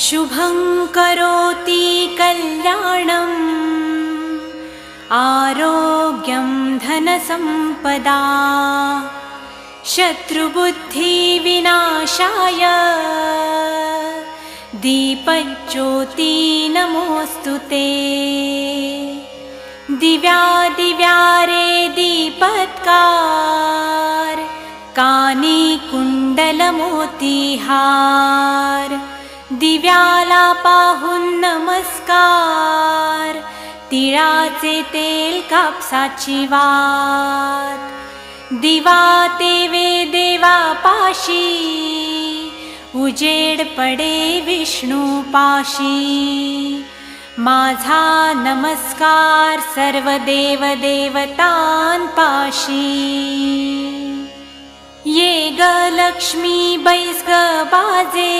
शुभं करोति कल्याणम् आरोग्यं धनसम्पदा शत्रुबुद्धिविनाशाय दीपज्योति नमोऽस्तुते। दिव्यादिव्यारे दीपत्कार कानी कुण्डलमोतिहार दिव्याला पाहून नमस्कार तिळाचे तेल कापसाची वात दिवा तेवे देवा पाशी उजेड पडे विष्णू पाशी माझा नमस्कार सर्व देव देवतांपाशी ये ग लक्ष्मी बैस ग बाजे